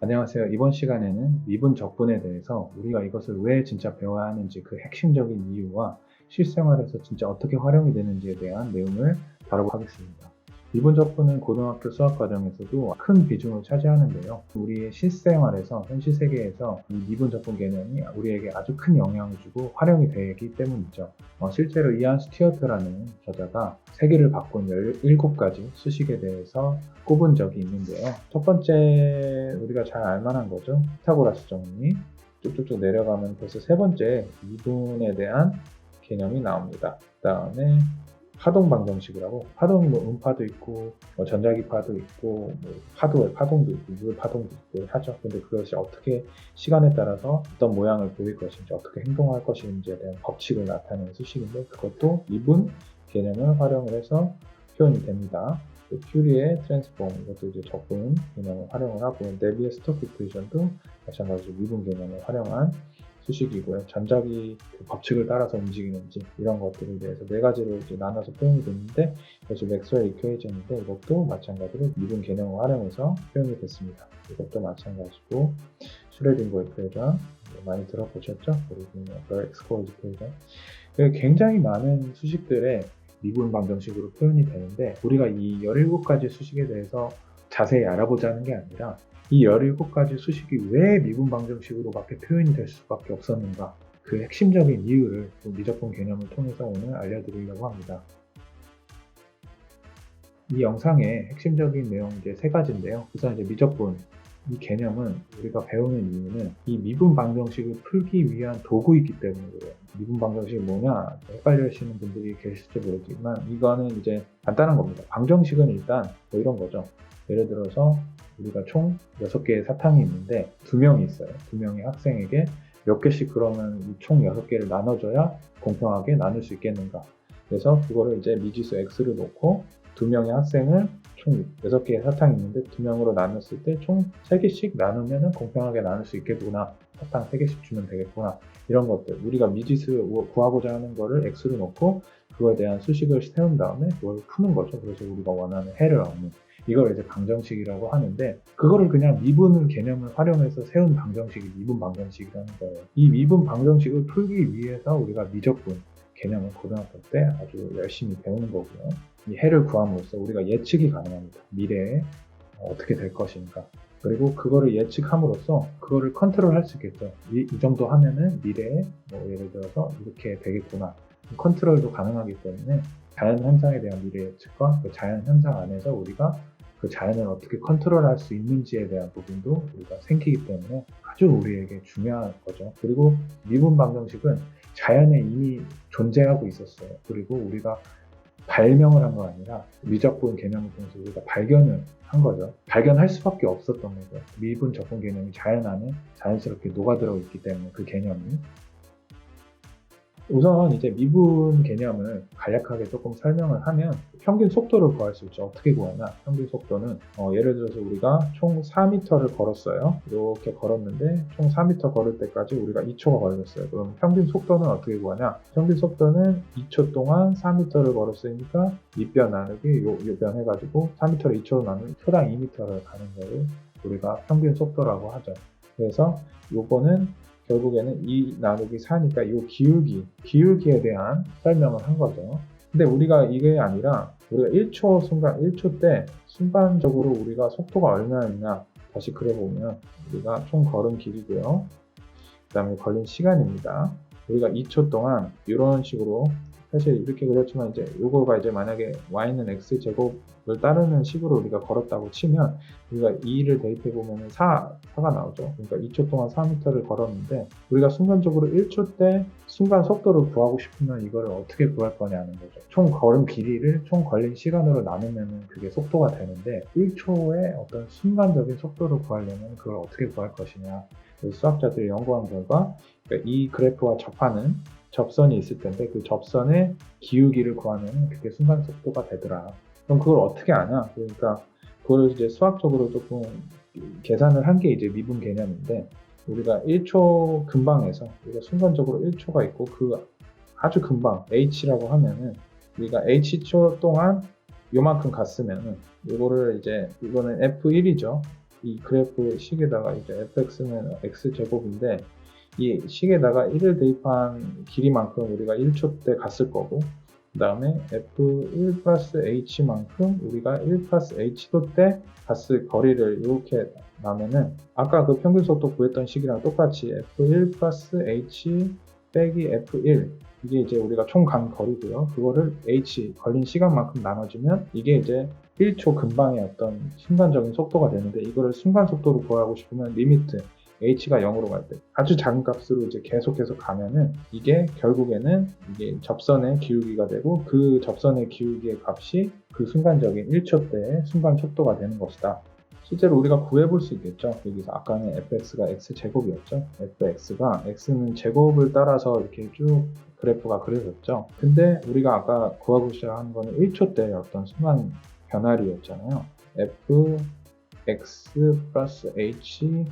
안녕하세요. 이번 시간에는 미분 적분에 대해서 우리가 이것을 왜 진짜 배워야 하는지 그 핵심적인 이유와 실생활에서 진짜 어떻게 활용이 되는지에 대한 내용을 다뤄보겠습니다. 미분 적분은 고등학교 수학 과정에서도 큰 비중을 차지하는데요. 우리의 실생활에서, 현실 세계에서 이 미분 적분 개념이 우리에게 아주 큰 영향을 주고 활용이 되기 때문이죠. 실제로 이안 스튜어트라는 저자가 세계를 바꾼 17가지 수식에 대해서 꼽은 적이 있는데요. 첫 번째 우리가 잘 알만한 거죠. 피타고라스 정리. 쭉쭉쭉 내려가면 벌써 세 번째 미분에 대한 개념이 나옵니다. 그 다음에 파동 방정식이라고, 파동이 뭐 음파도 있고 뭐 전자기파도 있고 뭐 파도의 파동도 있고 물 파동도 있고 하죠. 근데 그것이 어떻게 시간에 따라서 어떤 모양을 보일 것인지, 어떻게 행동할 것인지에 대한 법칙을 나타내는 수식인데, 그것도 미분 개념을 활용을 해서 표현이 됩니다. 큐리의 트랜스폼, 이것도 이제 적분 개념을 활용을 하고, 네비의 스토크 이퀘이션도 마찬가지로 미분 개념을 활용한 수식이고요. 전자기 법칙을 따라서 움직이는지 이런 것들에 대해서 네 가지로 이제 나눠서 표현이 됐는데, 그래서 맥스웰 이퀘이션인데 이것도 마찬가지로 미분 개념을 활용해서 표현이 됐습니다. 이것도 마찬가지고 슈레딩거 이퀘이션 많이 들어보셨죠? 그리고 엑스코어즈 이퀘이션, 굉장히 많은 수식들의 미분 방정식으로 표현이 되는데, 우리가 이 17가지 수식에 대해서 자세히 알아보자는 게 아니라 이 17가지 수식이 왜 미분 방정식으로밖에 표현이 될 수밖에 없었는가, 그 핵심적인 이유를 미적분 개념을 통해서 오늘 알려드리려고 합니다. 이 영상의 핵심적인 내용 이제 세 가지인데요. 우선 이제 미적분, 이 개념은 우리가 배우는 이유는 이 미분 방정식을 풀기 위한 도구이기 때문에 그래요. 미분 방정식이 뭐냐 헷갈려 하시는 분들이 계실지 모르지만, 이거는 이제 간단한 겁니다. 방정식은 일단 뭐 이런 거죠. 예를 들어서 우리가 총 6개의 사탕이 있는데 2명이 있어요. 2명의 학생에게 몇 개씩 그러면 총 6개를 나눠줘야 공평하게 나눌 수 있겠는가. 그래서 그거를 이제 미지수 x를 놓고 2명의 학생을 총 6개의 사탕이 있는데 2명으로 나눴을 때 총 3개씩 나누면 공평하게 나눌 수 있겠구나. 사탕 3개씩 주면 되겠구나. 이런 것들, 우리가 미지수 구하고자 하는 거를 x로 놓고 그거에 대한 수식을 세운 다음에 그걸 푸는 거죠. 그래서 우리가 원하는 해를 얻는, 이걸 이제 방정식이라고 하는데, 그거를 그냥 미분 개념을 활용해서 세운 방정식이 미분 방정식이라는 거예요. 이 미분 방정식을 풀기 위해서 우리가 미적분 개념을 고등학교 때 아주 열심히 배우는 거고요. 이 해를 구함으로써 우리가 예측이 가능합니다. 미래에 어떻게 될 것인가. 그리고 그거를 예측함으로써 그거를 컨트롤할 수 있겠죠. 이 정도 하면은 미래에 뭐 예를 들어서 이렇게 되겠구나. 컨트롤도 가능하기 때문에 자연 현상에 대한 미래 예측과 그 자연 현상 안에서 우리가 그 자연을 어떻게 컨트롤할 수 있는지에 대한 부분도 우리가 생기기 때문에 아주 우리에게 중요한 거죠. 그리고 미분 방정식은 자연에 이미 존재하고 있었어요. 그리고 우리가 발명을 한 거 아니라 미적분 개념을 통해서 우리가 발견을 한 거죠. 발견할 수밖에 없었던 거죠. 미분 적분 개념이 자연 안에 자연스럽게 녹아들어 있기 때문에 그 개념이. 우선 이제 미분 개념을 간략하게 조금 설명을 하면, 평균 속도를 구할 수 있죠. 어떻게 구하냐? 평균 속도는 예를 들어서 우리가 총 4m를 걸었어요. 이렇게 걸었는데 총 4m 걸을 때까지 우리가 2초가 걸렸어요. 그럼 평균 속도는 어떻게 구하냐? 평균 속도는 2초 동안 4m를 걸었으니까 밑변 나누기 요변 해가지고 4m를 2초로 나누면 초당 2m를 가는 거를 우리가 평균 속도라고 하죠. 그래서 요거는 결국에는 2 나누기 4니까 이 기울기에 대한 설명을 한 거죠. 근데 우리가 이게 아니라 우리가 1초 때 순간적으로 우리가 속도가 얼마나 있나 다시 그려보면, 우리가 총 걸은 길이고요. 그 다음에 걸린 시간입니다. 우리가 2초 동안 이런 식으로, 사실 이렇게 그렸지만 이제 요거가 이제 만약에 y는 x제곱을 따르는 식으로 우리가 걸었다고 치면, 우리가 2를 대입해 보면 4가 나오죠. 그러니까 2초 동안 4m를 걸었는데, 우리가 순간적으로 1초 때 순간 속도를 구하고 싶으면 이거를 어떻게 구할 거냐는 거죠. 총 걸은 길이를 총 걸린 시간으로 나누면 그게 속도가 되는데, 1초의 어떤 순간적인 속도를 구하려면 그걸 어떻게 구할 것이냐. 수학자들이 연구한 결과, 그러니까 이 그래프와 접하는 접선이 있을 텐데 그 접선의 기울기를 구하면 그게 순간 속도가 되더라. 그럼 그걸 어떻게 아냐? 그러니까 그걸 이제 수학적으로 조금 계산을 한 게 이제 미분 개념인데, 우리가 1초 근방에서 우리가 순간적으로 1초가 있고 그 아주 근방 h라고 하면은, 우리가 h초 동안 요만큼 갔으면은 이거를 이제 이거는 f1이죠. 이 그래프 식에다가 이제 fx는 x제곱인데 이 식에다가 1을 대입한 길이만큼 우리가 1초 때 갔을 거고 그 다음에 f1 플러스 h만큼 우리가 1 플러스 h도 때 갔을 거리를 이렇게 나면은 아까 그 평균 속도 구했던 식이랑 똑같이 f1 플러스 h 빼기 f1 이게 이제 우리가 총 간 거리고요. 그거를 h 걸린 시간만큼 나눠주면 이게 이제 1초 근방의 어떤 순간적인 속도가 되는데 이거를 순간 속도로 구하고 싶으면 리미트 h가 0으로 갈 때 아주 작은 값으로 이제 계속해서 가면은 이게 결국에는 이게 접선의 기울기가 되고 그 접선의 기울기의 값이 그 순간적인 1초 때의 순간 속도가 되는 것이다. 실제로 우리가 구해볼 수 있겠죠. 여기서 아까는 fx가 x제곱이었죠. fx가 x는 제곱을 따라서 이렇게 쭉 그래프가 그려졌죠. 근데 우리가 아까 구하고 시작한 거는 1초 때의 어떤 순간 변화리였잖아요. fx 플러스 h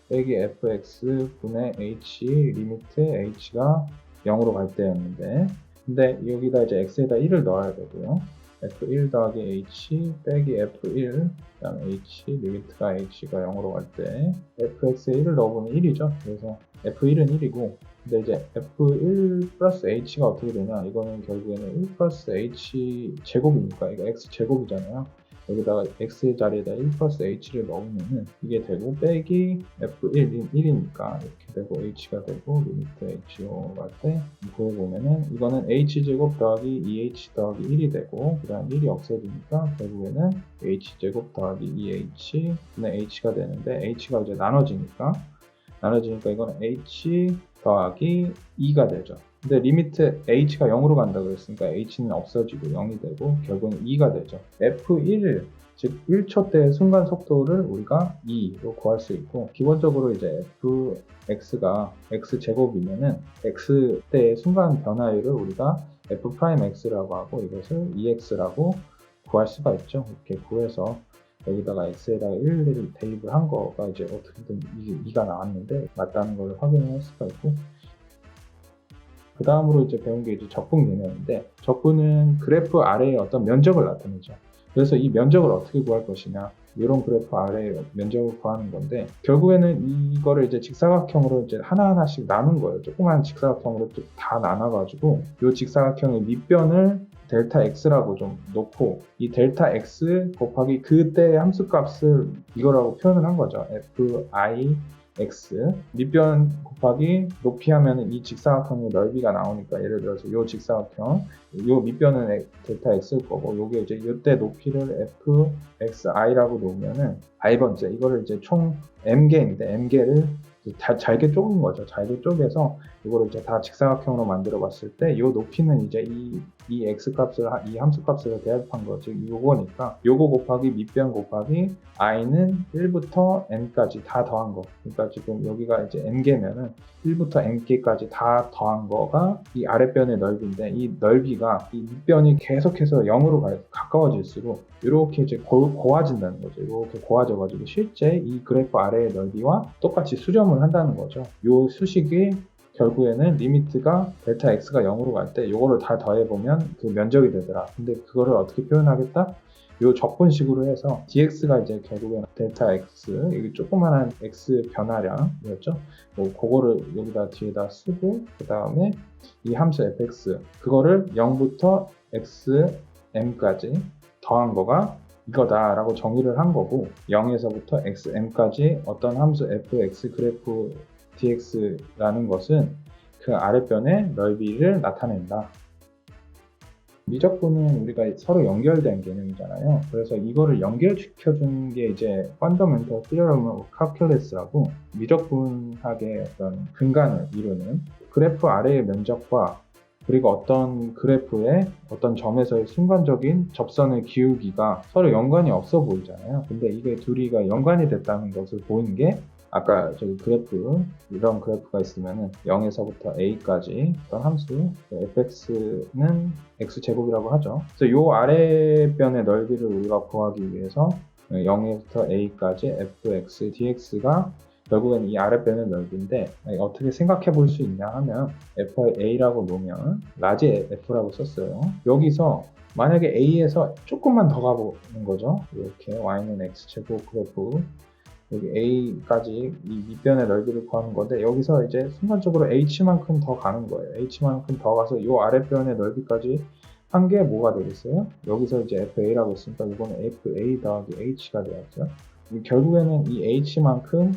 빼기 fx 분의 h 리미트 h가 0으로 갈 때였는데 근데 여기다 이제 x에다 1을 넣어야 되고요. f1 더하기 h 빼기 f1 그 다음에 h 리미트가 h가 0으로 갈 때 fx에 1을 넣어보면 1이죠. 그래서 f1은 1이고 근데 이제 f1 플러스 h가 어떻게 되냐 이거는 결국에는 1 플러스 h 제곱이니까 이거 x 제곱이잖아요. 여기다가 x의 자리에다 1 플러스 h를 넣으면은 이게 되고 빼기 f1인 1이니까 이렇게 되고 h가 되고 리미트 h0 갈 때 구해보면은 이거는 h제곱 더하기 2h 더하기 1이 되고 그 다음 1이 없어지니까 결국에는 h제곱 더하기 2h 분의 h가 되는데 h가 이제 나눠지니까 이거는 h 더하기 2가 되죠. 근데 리미트 h가 0으로 간다고 했으니까 h는 없어지고 0이 되고 결국은 2가 되죠. f1 즉 1초 때의 순간 속도를 우리가 2로 구할 수 있고 기본적으로 이제 fx가 x제곱이면은 x 때의 순간 변화율을 우리가 f'x라고 하고 이것을 2x라고 구할 수가 있죠. 이렇게 구해서 여기다가 x에다가 1을 대입을 한 거가 이제 어떻게든 2가 나왔는데 맞다는 걸 확인할 수가 있고 그 다음으로 이제 배운 게 이제 적분 개념인데 적분은 그래프 아래에 어떤 면적을 나타내죠. 그래서 이 면적을 어떻게 구할 것이냐 이런 그래프 아래에 면적을 구하는 건데 결국에는 이거를 이제 직사각형으로 이제 하나하나씩 나눈 거예요. 조그만 직사각형으로 다 나눠가지고 이 직사각형의 밑변을 델타 x라고 좀 놓고 이 델타 x 곱하기 그때의 함수값을 이거라고 표현을 한 거죠. fi x 밑변 곱하기 높이 하면 이 직사각형의 넓이가 나오니까 예를 들어서 이 직사각형 이 밑변은 델타 x일 거고 요게 이제 이때 높이를 fxi라고 놓으면은 i번째 이거를 이제 총 m개인데 m개를 잘게 쪼갠 거죠. 잘게 쪼개서 이거를 이제 다 직사각형으로 만들어 봤을 때 이 높이는 이제 이 x 값을 이 함수 값을 대입한 거 즉 요거니까 요거 곱하기 밑변 곱하기 i는 1부터 n까지 다 더한 거. 그러니까 지금 여기가 이제 n개면은 1부터 n개까지 다 더한 거가 이 아랫변의 넓이인데 이 넓이가 이 밑변이 계속해서 0으로 가까워질수록 이렇게 이제 고와진다는 거죠. 이렇게 고와져가지고 실제 이 그래프 아래의 넓이와 똑같이 수렴을 한다는 거죠. 이 수식이 결국에는 리미트가 델타 x가 0으로 갈 때 이거를 다 더해보면 그 면적이 되더라. 근데 그거를 어떻게 표현하겠다? 요 적분식으로 해서 dx가 이제 결국에는 델타 x 이게 조그만한 x 변화량이었죠. 뭐 그거를 여기다 뒤에다 쓰고 그 다음에 이 함수 fx 그거를 0부터 xm까지 더한 거가 이거다 라고 정의를 한 거고 0에서부터 xm까지 어떤 함수 fx 그래프 dx라는 것은 그 아랫변의 넓이를 나타낸다. 미적분은 우리가 서로 연결된 개념이잖아요. 그래서 이거를 연결시켜준 게 이제 Fundamental Theorem of Calculus라고 미적분학의 어떤 근간을 이루는 그래프 아래의 면적과 그리고 어떤 그래프의 어떤 점에서의 순간적인 접선의 기울기가 서로 연관이 없어 보이잖아요. 근데 이게 둘이가 연관이 됐다는 것을 보이는 게 아까 저기 그래프 이런 그래프가 있으면은 0에서부터 a까지 어떤 함수 fx는 x제곱이라고 하죠. 그래서 요 아래변의 넓이를 우리가 구하기 위해서 0에서부터 a까지 fx dx가 결국엔 이 아랫변의 넓이인데 어떻게 생각해 볼 수 있냐 하면 fa라고 놓으면 라지 f라고 썼어요. 여기서 만약에 a에서 조금만 더 가보는 거죠. 이렇게 y는 x제곱 그래프 여기 A까지 이 밑변의 넓이를 구하는 건데, 여기서 이제 순간적으로 H만큼 더 가는 거예요. H만큼 더 가서 이 아랫변의 넓이까지 한 게 뭐가 되겠어요? 여기서 이제 FA라고 했으니까 이거는 FA 더하기 H가 되었죠. 결국에는 이 H만큼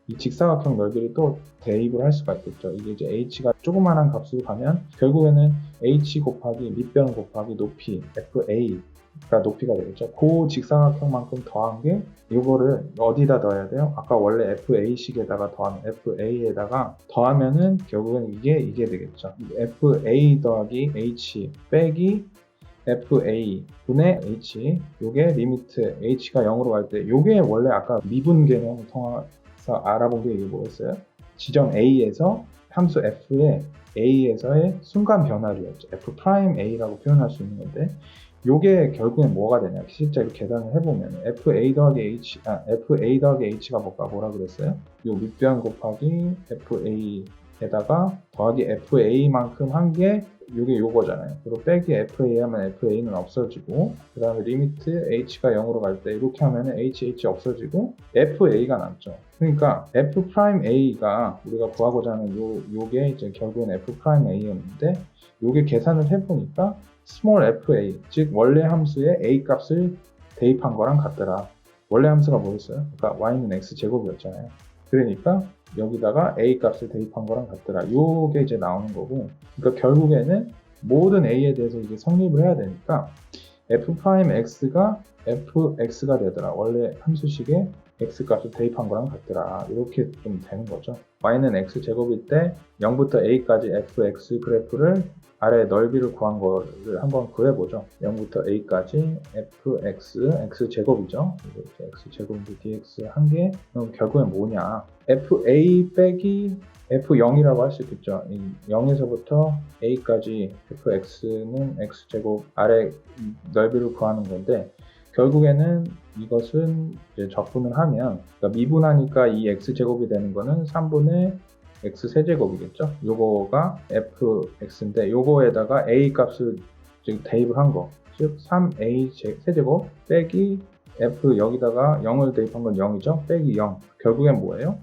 이 직사각형 넓이를 또 대입을 할 수가 있겠죠. 이게 이제 H가 조그마한 값으로 가면 결국에는 H 곱하기 밑변 곱하기 높이 FA가 높이가 되겠죠. 그 직사각형만큼 더한 게 이거를 어디다 넣어야 돼요? 아까 원래 FA식에다가 더하면 FA에다가 더하면은 결국엔 이게 되겠죠. FA 더하기 H 빼기 FA 분의 H, 요게 리미트 H가 0으로 갈 때, 요게 원래 아까 미분 개념을 통해서 알아본 게 이게 뭐였어요? 지점 A에서 함수 F의 A에서의 순간 변화율이었죠. F'A라고 표현할 수 있는 건데, 요게 결국엔 뭐가 되냐? 실제로 계산을 해보면 FA 더하기 H가 뭐라 그랬어요? 요 밑변 곱하기 FA에다가 더하기 FA만큼 한 게 요게 요거잖아요. 그리고 빼기 FA 하면 FA는 없어지고, 그 다음에 리미트 H가 0으로 갈 때 이렇게 하면 HH 없어지고 FA가 남죠. 그러니까 F'A가 우리가 구하고자 하는 요게 이제 결국엔 F'A였는데, 요게 계산을 해보니까 small fa, 즉 원래 함수에 a 값을 대입한 거랑 같더라. 원래 함수가 뭐였어요? 그러니까 y는 x제곱이었잖아요. 그러니까 여기다가 a 값을 대입한 거랑 같더라. 요게 이제 나오는 거고, 그러니까 결국에는 모든 a에 대해서 이제 성립을 해야 되니까 f'x가 fx가 되더라. 원래 함수식에 x 값을 대입한 거랑 같더라. 이렇게 좀 되는 거죠. y는 x제곱일 때 0부터 a까지 fx 그래프를 아래 넓이를 구한 거를 한번 구해보죠. 0부터 a까지 x제곱이죠. x제곱인데 dx 한 개, 그럼 결국엔 뭐냐? fa 빼기 f0이라고 할 수 있겠죠. 0에서부터 a까지 fx는 x제곱 아래 넓이를 구하는 건데, 결국에는 이것은 이제 적분을 하면, 그러니까 미분하니까 이 x제곱이 되는 거는 3분의 x세제곱이겠죠. 요거가 fx인데, 요거에다가 a 값을 지금 대입을 한 거, 즉 3a 세제곱 빼기 f, 여기다가 0을 대입한 건 0이죠. 빼기 0. 결국엔 뭐예요?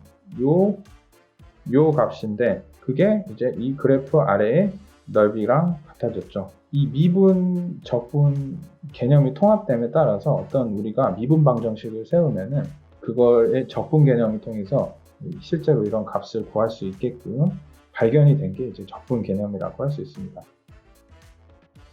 요 값인데, 그게 이제 이 그래프 아래의 넓이랑 같아졌죠. 이 미분, 적분 개념이 통합됨에 따라서 어떤 우리가 미분 방정식을 세우면은 그거의 적분 개념을 통해서 실제로 이런 값을 구할 수 있게끔 발견이 된 게 이제 적분 개념이라고 할 수 있습니다.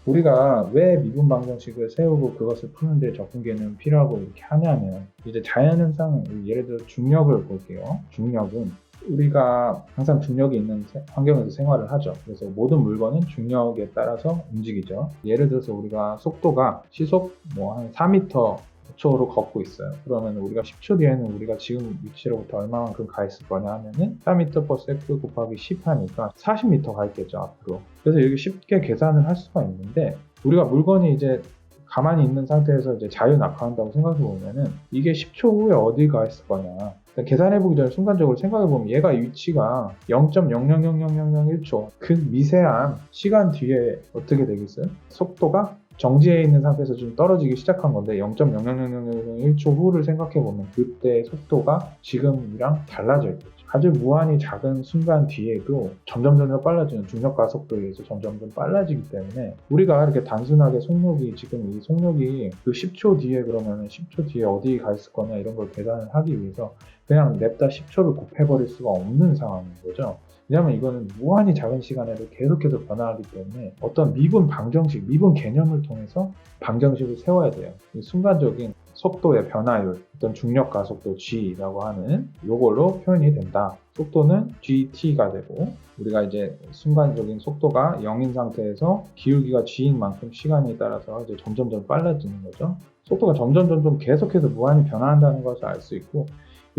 우리가 왜 미분 방정식을 세우고 그것을 푸는데 적분 개념이 필요하고 이렇게 하냐면, 이제 자연현상, 예를 들어 중력을 볼게요. 중력은 우리가 항상 중력이 있는 환경에서 생활을 하죠. 그래서 모든 물건은 중력에 따라서 움직이죠. 예를 들어서 우리가 속도가 시속 한 4m 초로 걷고 있어요. 그러면 우리가 10초 뒤에는 우리가 지금 위치로부터 얼마만큼 가 있을 거냐 하면은 4m/s 곱하기 10 하니까 40m 가 있겠죠, 앞으로. 그래서 이렇게 쉽게 계산을 할 수가 있는데, 우리가 물건이 이제 가만히 있는 상태에서 이제 자유 낙하한다고 생각해 보면은 이게 10초 후에 어디 가 있을 거냐. 계산해보기 전에 순간적으로 생각해보면 얘가 위치가 0.000001초, 그 미세한 시간 뒤에 어떻게 되겠어요? 속도가 정지해 있는 상태에서 좀 떨어지기 시작한 건데, 0.000001초 후를 생각해보면 그때 속도가 지금이랑 달라져 있겠죠. 아주 무한히 작은 순간 뒤에도 점점 빨라지는 중력과 속도에 의해서 점점 빨라지기 때문에, 우리가 이렇게 단순하게 속력이, 지금 이 속력이 그 10초 뒤에, 그러면 10초 뒤에 어디 가 있을 거냐 이런 걸 계산을 하기 위해서 그냥 냅다 10초를 곱해버릴 수가 없는 상황인 거죠. 왜냐하면 이거는 무한히 작은 시간에도 계속해서 변화하기 때문에 어떤 미분 방정식, 미분 개념을 통해서 방정식을 세워야 돼요. 순간적인 속도의 변화율, 어떤 중력과 속도 G라고 하는 요걸로 표현이 된다. 속도는 GT가 되고, 우리가 이제 순간적인 속도가 0인 상태에서 기울기가 G인 만큼 시간에 따라서 이제 점점 빨라지는 거죠. 속도가 점점 계속해서 무한히 변화한다는 것을 알 수 있고,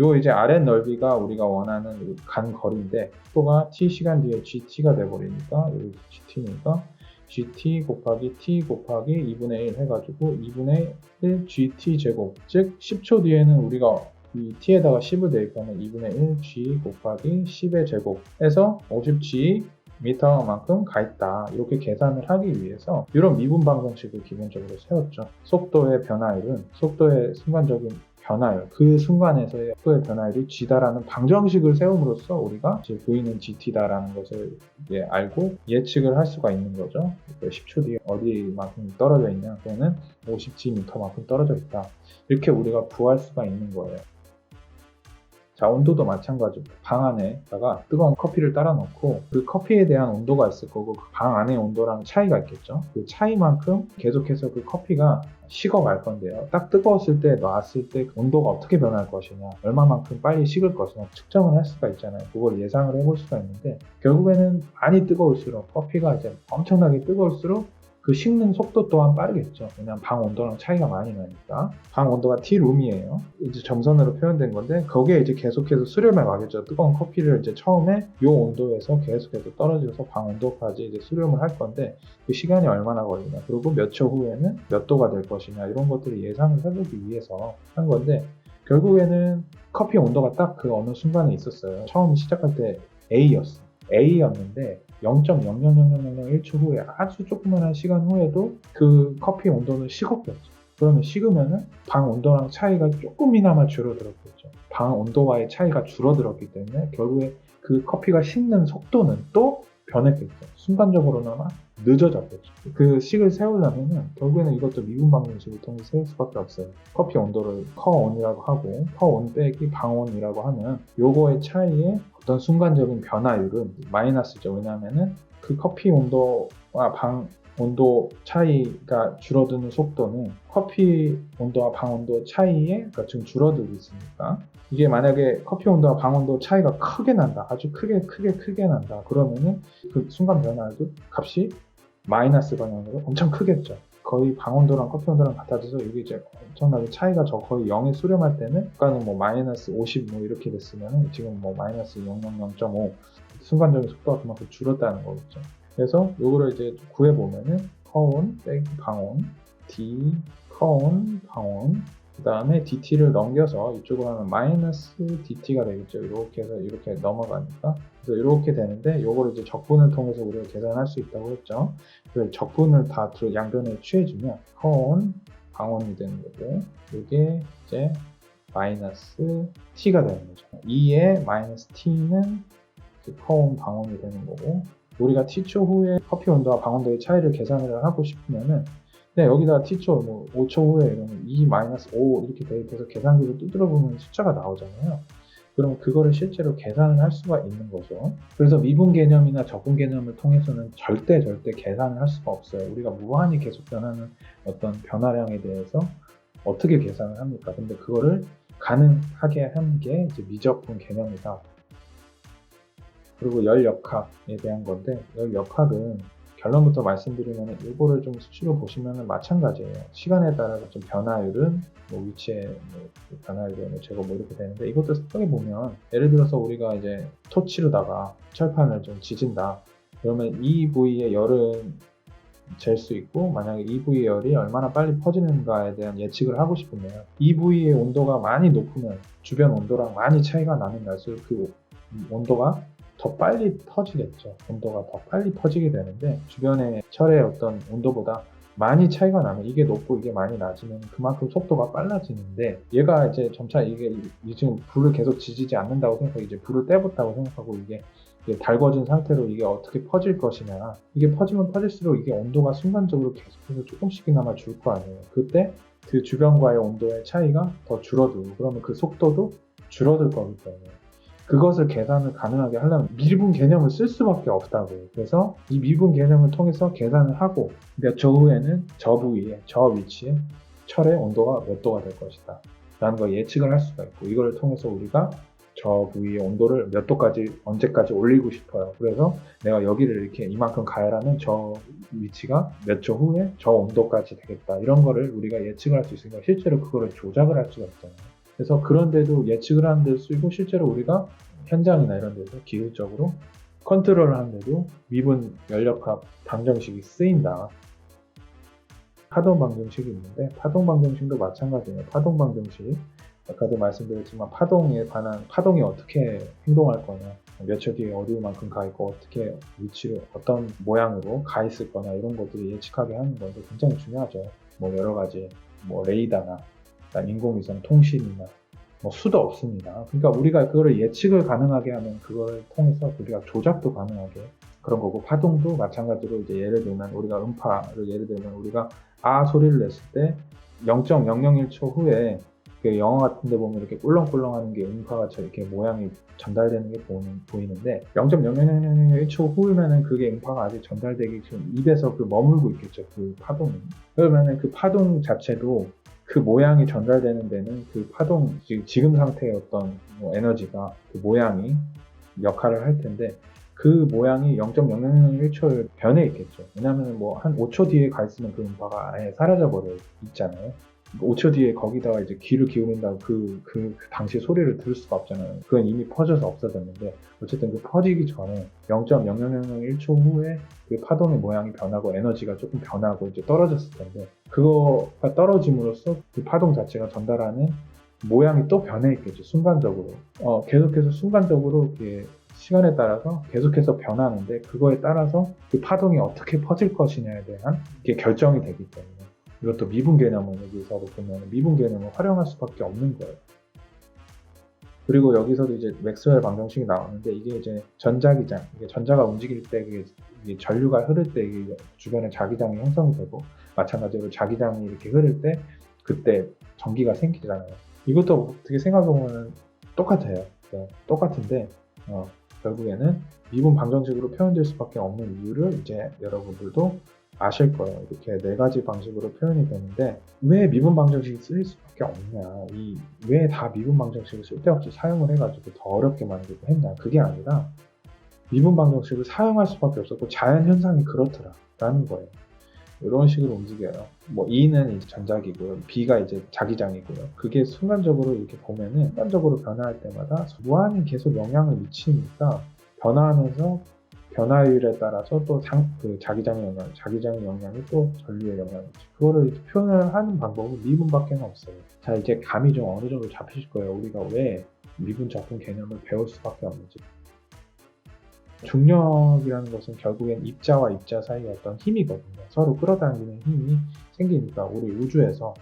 요 이제 아랫 넓이가 우리가 원하는 간 거리인데, 속도가 t 시간 뒤에 gt가 돼버리니까 여기 gt니까 gt 곱하기 t 곱하기 2분의 1 해가지고 2분의 1 gt 제곱, 즉 10초 뒤에는 우리가 이 t에다가 10을 대입하면 2분의 1 g 곱하기 10의 제곱에서 50g 미터만큼 가 있다. 이렇게 계산을 하기 위해서 이런 미분 방정식을 기본적으로 세웠죠. 속도의 변화율은 속도의 순간적인 변화율, 그 순간에서의 속도의 변화율이 G다라는 방정식을 세움으로써 우리가 V는 GT다라는 것을 이제 알고 예측을 할 수가 있는 거죠. 10초 뒤에 어디만큼 떨어져 있냐, 또는 50G만큼 떨어져 있다. 이렇게 우리가 구할 수가 있는 거예요. 자, 온도도 마찬가지로 방 안에다가 뜨거운 커피를 따라 놓고 그 커피에 대한 온도가 있을 거고 그 방 안의 온도랑 차이가 있겠죠. 그 차이만큼 계속해서 그 커피가 식어갈 건데요. 딱 뜨거웠을 때 놨을 때 온도가 어떻게 변할 것이냐, 얼마만큼 빨리 식을 것이냐 측정을 할 수가 있잖아요. 그걸 예상을 해볼 수가 있는데, 결국에는 많이 뜨거울수록, 커피가 이제 엄청나게 뜨거울수록 그 식는 속도 또한 빠르겠죠. 왜냐하면 방 온도랑 차이가 많이 나니까. 방 온도가 T룸이에요. 이제 점선으로 표현된 건데, 거기에 이제 계속해서 수렴해 가겠죠. 뜨거운 커피를 이제 처음에 이 온도에서 계속해서 떨어져서 방 온도까지 이제 수렴을 할 건데, 그 시간이 얼마나 걸리냐, 그리고 몇 초 후에는 몇 도가 될 것이냐, 이런 것들을 예상을 해보기 위해서 한 건데, 결국에는 커피 온도가 딱 그 어느 순간에 있었어요. 처음 시작할 때 A였는데 0.00001초 후에, 아주 조그만한 시간 후에도 그 커피 온도는 식었겠죠. 그러면 식으면은 방 온도랑 차이가 조금이나마 줄어들었겠죠. 방 온도와의 차이가 줄어들었기 때문에 결국에 그 커피가 식는 속도는 또 변했겠죠. 순간적으로나마 늦어졌겠죠. 그 식을 세우려면은 결국에는 이것도 미분 방정식을 통해 세울 수밖에 없어요. 커피 온도를 커온이라고 하고, 커온 빼기 방온이라고 하면 요거의 차이에 어떤 순간적인 변화율은 마이너스죠. 왜냐하면은 그 커피 온도와 방 온도 차이가 줄어드는 속도는 커피 온도와 방 온도 차이에 지금 줄어들고 있으니까, 이게 만약에 커피 온도와 방 온도 차이가 크게 난다, 아주 크게 난다, 그러면은 그 순간 변화도 값이 마이너스 방향으로 엄청 크겠죠. 거의 방 온도랑 커피 온도랑 같아져서 이게 이제 엄청나게 차이가 거의 0에 수렴할 때는, 아까는 뭐 마이너스 50 뭐 이렇게 됐으면 지금 뭐 마이너스 0.0.5 순간적인 속도가 그만큼 줄었다는 거겠죠. 그래서 요거를 이제 구해보면은 커온 빼기 방온, D 커온 방온, 그 다음에 DT를 넘겨서 이쪽으로 하면 마이너스 DT가 되겠죠. 이렇게 해서 이렇게 넘어가니까. 그래서 이렇게 되는데, 요거를 이제 적분을 통해서 우리가 계산할 수 있다고 했죠. 그래서 적분을 다 양변에 취해주면 커온 방온이 되는 거고, 이게 이제 마이너스 T가 되는 거죠. 2의 마이너스 T는 커온 방온이 되는 거고, 우리가 T초 후에 커피 온도와 방 온도의 차이를 계산을 하고 싶으면은, 여기다 T초, 뭐 5초 후에 이러면 2-5 이렇게 대입해서 계산기를 두드려 보면 숫자가 나오잖아요. 그럼 그거를 실제로 계산을 할 수가 있는 거죠. 그래서 미분 개념이나 적분 개념을 통해서는 절대 계산을 할 수가 없어요. 우리가 무한히 계속 변하는 어떤 변화량에 대해서 어떻게 계산을 합니까? 근데 그거를 가능하게 한 게 이제 미적분 개념이다. 그리고 열역학에 대한 건데, 열역학은 결론부터 말씀드리면 이거를 좀 수식을 보시면 마찬가지예요. 시간에 따라서 좀 변화율은 뭐 위치의 뭐 변화율의 뭐 제곱 뭐 이렇게 되는데, 이것도 생각해 보면, 예를 들어서 우리가 이제 토치로다가 철판을 좀 지진다. 그러면 이 부위의 열은 잴 수 있고, 만약에 이 부위의 열이 얼마나 빨리 퍼지는가에 대한 예측을 하고 싶으면, 이 부위의 온도가 많이 높으면 주변 온도랑 많이 차이가 나면 날수록 그 온도가 더 빨리 퍼지겠죠. 온도가 더 빨리 퍼지게 되는데, 주변의 철의 어떤 온도보다 많이 차이가 나면, 이게 높고 이게 많이 낮으면 그만큼 속도가 빨라지는데, 얘가 이제 점차 이게 지금 불을 계속 지지지 않는다고 생각하고 이제 불을 떼봤다고 생각하고 이게 달궈진 상태로 이게 어떻게 퍼질 것이냐, 이게 퍼지면 퍼질수록 이게 온도가 순간적으로 계속해서 조금씩이나마 줄 거 아니에요. 그때 그 주변과의 온도의 차이가 더 줄어들고, 그러면 그 속도도 줄어들 거기 때문에 그것을 계산을 가능하게 하려면 미분 개념을 쓸 수밖에 없다고. 그래서 이 미분 개념을 통해서 계산을 하고 몇 초 후에는 저 부위에, 저 위치에 철의 온도가 몇 도가 될 것이다 라는 걸 예측을 할 수가 있고, 이걸 통해서 우리가 저 부위의 온도를 몇 도까지 언제까지 올리고 싶어요. 그래서 내가 여기를 이렇게 이만큼 가열하면 저 위치가 몇 초 후에 저 온도까지 되겠다, 이런 거를 우리가 예측을 할 수 있으니까 실제로 그거를 조작을 할 수가 있잖아요. 그래서 그런 데도 예측을 하는 데 쓰이고, 실제로 우리가 현장이나 이런 데서 기술적으로 컨트롤을 하는 데도 미분 열역학 방정식이 쓰인다. 파동 방정식이 있는데, 파동 방정식도 마찬가지예요. 파동 방정식, 아까도 말씀드렸지만 파동에 관한, 파동이 어떻게 행동할 거냐, 몇 초 뒤에 어디만큼 가 있고 어떻게 위치로 어떤 모양으로 가 있을 거냐, 이런 것들을 예측하게 하는 건데 굉장히 중요하죠. 뭐 여러 가지 뭐 레이더나 인공위성 통신이나 뭐 수도 없습니다. 그러니까 우리가 그거를 예측을 가능하게 하면 그걸 통해서 우리가 조작도 가능하게 그런 거고, 파동도 마찬가지로 이제 예를 들면 우리가 음파를 예를 들면 우리가 아 소리를 냈을 때 0.001초 후에 그 영화 같은 데 보면 이렇게 꿀렁꿀렁 하는 게 음파가 이렇게 모양이 전달되는 게 보이는데 0.00001초 후면은 그게 음파가 아직 전달되기 지금 입에서 그 머물고 있겠죠. 그 파동이. 그러면은 그 파동 자체도 그 모양이 전달되는 데는 그 파동 지금 상태의 어떤 뭐 에너지가 그 모양이 역할을 할 텐데 그 모양이 0.001초를 변해 있겠죠. 왜냐하면 뭐 한 5초 뒤에 가 있으면 그 음파가 아예 사라져 버려 있잖아요. 5초 뒤에 거기다가 이제 귀를 기울인다고 그 당시 소리를 들을 수가 없잖아요. 그건 이미 퍼져서 없어졌는데 어쨌든 그 퍼지기 전에 0.0001초 후에 그 파동의 모양이 변하고 에너지가 조금 변하고 이제 떨어졌을 텐데 그거가 떨어짐으로써 그 파동 자체가 전달하는 모양이 또 변해 있겠죠. 순간적으로. 계속해서 순간적으로 이렇게 시간에 따라서 계속해서 변하는데 그거에 따라서 그 파동이 어떻게 퍼질 것이냐에 대한 이게 결정이 되기 때문에 이것도 미분 개념을 여기서 보면 미분 개념을 활용할 수밖에 없는 거예요. 그리고 여기서도 이제 맥스웰 방정식이 나오는데 이게 이제 전자기장, 이게 전자가 움직일 때 이게 전류가 흐를 때 이게 주변에 자기장이 형성이 되고 마찬가지로 자기장이 이렇게 흐를 때 그때 전기가 생기잖아요. 이것도 어떻게 생각해보면 똑같아요. 네, 똑같은데 결국에는 미분 방정식으로 표현될 수밖에 없는 이유를 이제 여러분들도 아실 거예요. 이렇게 네 가지 방식으로 표현이 되는데 왜 미분 방정식이 쓰일 수밖에 없냐, 왜 다 미분 방정식을 쓸데없이 사용을 해가지고 더 어렵게 만들고 했냐, 그게 아니라 미분 방정식을 사용할 수밖에 없었고 자연현상이 그렇더라 라는 거예요. 이런 식으로 움직여요. 뭐 E는 이제 전자기고요, B가 이제 자기장이고요. 그게 순간적으로 이렇게 보면은 순간적으로 변화할 때마다 무한히 계속 영향을 미치니까 변화하면서 변화율에 따라서 또 자기장의 영향이 또 전류의 영향이 있죠. 그거를 이렇게 표현을 하는 방법은 미분밖에 없어요. 자, 이제 감이 좀 어느 정도 잡히실 거예요. 우리가 왜 미분 적분 개념을 배울 수밖에 없는지. 중력이라는 것은 결국엔 입자와 입자 사이의 어떤 힘이거든요. 서로 끌어당기는 힘이 생기니까 우리 우주에서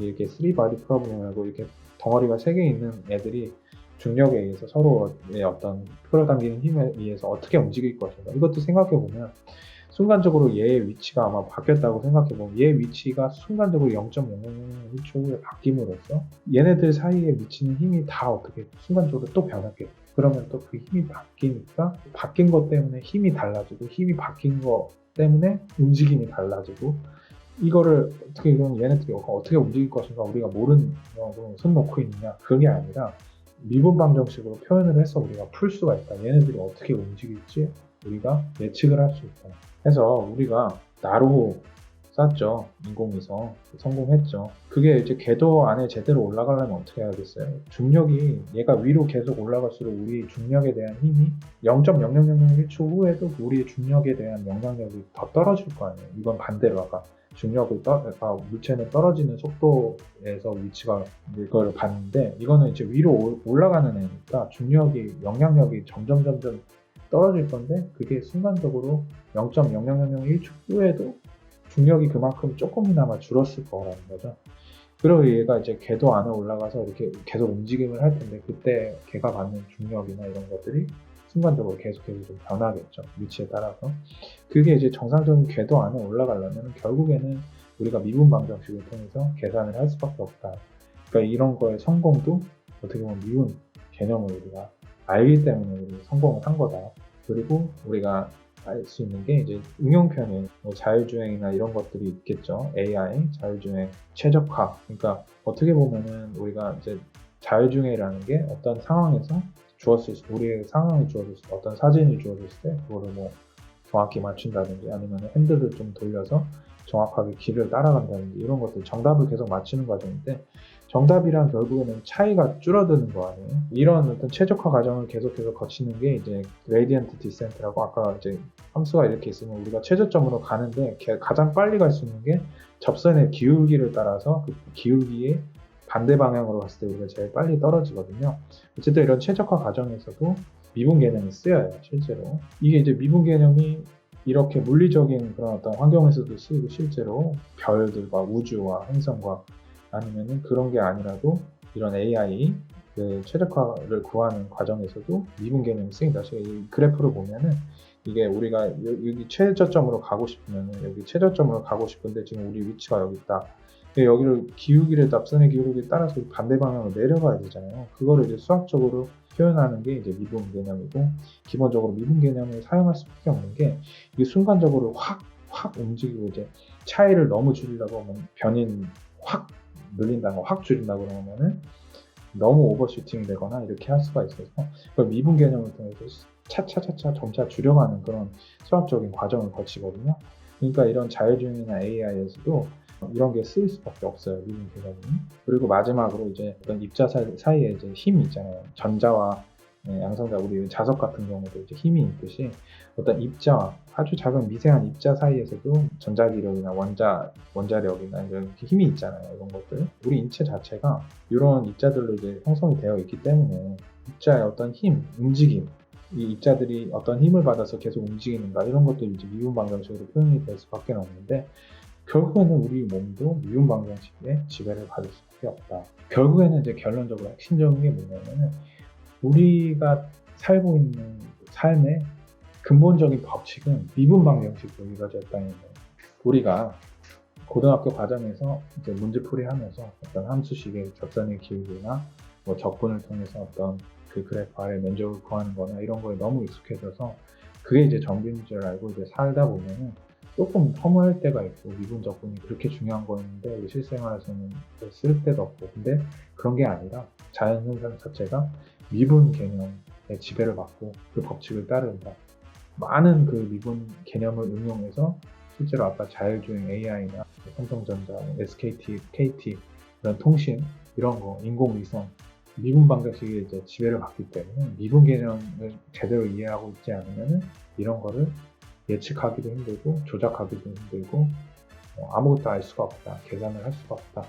이렇게 3body problem이라고 이렇게 덩어리가 3개 있는 애들이 중력에 의해서 서로의 어떤 끌어당기는 힘에 의해서 어떻게 움직일 것인가, 이것도 생각해보면 순간적으로 얘의 위치가 아마 바뀌었다고 생각해보면 얘 위치가 순간적으로 0.001초 후에 바뀜으로써 얘네들 사이에 미치는 힘이 다 어떻게 순간적으로 또 변했겠죠. 그러면 또 그 힘이 바뀌니까 바뀐 것 때문에 힘이 달라지고 힘이 바뀐 것 때문에 움직임이 달라지고, 이거를 어떻게 그럼 얘네들이 어떻게 움직일 것인가 우리가 모르는 손 놓고 있느냐, 그게 아니라 미분 방정식으로 표현을 해서 우리가 풀 수가 있다. 얘네들이 어떻게 움직일지 우리가 예측을 할 수 있다. 해서 우리가 나로 쐈죠. 인공위성 성공했죠. 그게 이제 궤도 안에 제대로 올라가려면 어떻게 해야겠어요? 중력이 얘가 위로 계속 올라갈수록 우리 중력에 대한 힘이 0.0001초 후에도 우리의 중력에 대한 영향력이 더 떨어질 거 아니에요. 이건 반대로 아까 물체는 떨어지는 속도에서 위치가 이걸 봤는데 이거는 이제 위로 올라가는 애니까 중력이 영향력이 점점 떨어질 건데 그게 순간적으로 0.0001초 후에도 중력이 그만큼 조금이나마 줄었을 거라는 거죠. 그리고 얘가 이제 궤도 안에 올라가서 이렇게 계속 움직임을 할 텐데 그때 걔가 받는 중력이나 이런 것들이 순간적으로 계속해서 좀 변하겠죠. 위치에 따라서. 그게 이제 정상적인 궤도 안에 올라가려면 결국에는 우리가 미분 방정식을 통해서 계산을 할 수밖에 없다. 그러니까 이런 거의 성공도 어떻게 보면 미분 개념을 우리가 알기 때문에 우리가 성공을 한 거다. 그리고 우리가 알 수 있는 게 이제 응용 편인 뭐 자율주행이나 이런 것들이 있겠죠. AI, 자율주행, 최적화. 그러니까 어떻게 보면은 우리가 이제 자율주행이라는 게 어떤 상황에서 우리의 상황이 주어졌을 때, 어떤 사진이 주어졌을 때 그거를 뭐 정확히 맞춘다든지 아니면 핸들을 좀 돌려서 정확하게 길을 따라간다든지 이런 것들 정답을 계속 맞추는 과정인데, 정답이란 결국에는 차이가 줄어드는 거 아니에요. 이런 어떤 최적화 과정을 계속해서 거치는 게 이제 그레디언트 디센트라고, 아까 이제 함수가 이렇게 있으면 우리가 최저점으로 가는데 가장 빨리 갈 수 있는 게 접선의 기울기를 따라서 그 기울기의 반대 방향으로 갔을 때 우리가 제일 빨리 떨어지거든요. 어쨌든 이런 최적화 과정에서도 미분 개념이 쓰여요, 실제로. 이게 이제 미분 개념이 이렇게 물리적인 그런 어떤 환경에서도 쓰이고 실제로 별들과 우주와 행성과 아니면은 그런 게 아니라도 이런 AI 그 최적화를 구하는 과정에서도 미분 개념이 쓰인다. 이 그래프를 보면은 이게 우리가 여기 최저점으로 가고 싶으면 여기 최저점으로 가고 싶은데 지금 우리 위치가 여기 있다. 여기를 기울기를 앞선의 기울기에 따라서 반대 방향으로 내려가야 되잖아요. 그거를 이제 수학적으로 표현하는 게 이제 미분 개념이고, 기본적으로 미분 개념을 사용할 수밖에 없는 게 이게 순간적으로 확 움직이고 이제 차이를 너무 줄이려고 하면 변인 확 늘린다거나 확 줄인다고 그러면은 너무 오버슈팅 되거나 이렇게 할 수가 있어서 그걸 미분 개념을 통해서 차차차차 점차 줄여가는 그런 수학적인 과정을 거치거든요. 그러니까 이런 자율주행이나 AI에서도 이런 게 쓰일 수밖에 없어요, 미분 개념이. 그리고 마지막으로 이제 어떤 입자 사이에 이제 힘이 있잖아요. 전자와 양성자, 우리 자석 같은 경우도 이제 힘이 있듯이 어떤 입자와 아주 작은 미세한 입자 사이에서도 전자기력이나 원자력이나 이렇게 힘이 있잖아요. 이런 것들. 우리 인체 자체가 이런 입자들로 이제 형성이 되어 있기 때문에 입자의 어떤 힘, 움직임, 이 입자들이 어떤 힘을 받아서 계속 움직이는가 이런 것들이 이제 미분 방정식으로 표현이 될 수밖에 없는데, 결국에는 우리 몸도 미분 방정식의 지배를 받을 수밖에 없다. 결국에는 이제 결론적으로 핵심적인 게 뭐냐면은 우리가 살고 있는 삶의 근본적인 법칙은 미분 방정식으로 이루어져 있다는 거예요. 우리가 고등학교 과정에서 이제 문제풀이 하면서 어떤 함수식의 접선의 기울기나 뭐 적분을 통해서 어떤 그 그래프 아래 면적을 구하는 거나 이런 거에 너무 익숙해져서 그게 이제 정비인 줄 알고 이제 살다 보면은 조금 허무할 때가 있고, 미분 적분이 그렇게 중요한 거였는데 우리 실생활에서는 쓸 데도 없고. 근데 그런 게 아니라 자연현상 자체가 미분 개념의 지배를 받고 그 법칙을 따른다. 많은 그 미분 개념을 응용해서 실제로 아까 자율주행 AI나 삼성전자, SKT, KT 이런 통신 이런 거 인공위성 미분 방정식이 이제 지배를 받기 때문에 미분 개념을 제대로 이해하고 있지 않으면 이런 거를 예측하기도 힘들고 조작하기도 힘들고 아무것도 알 수가 없다, 계산을 할 수가 없다.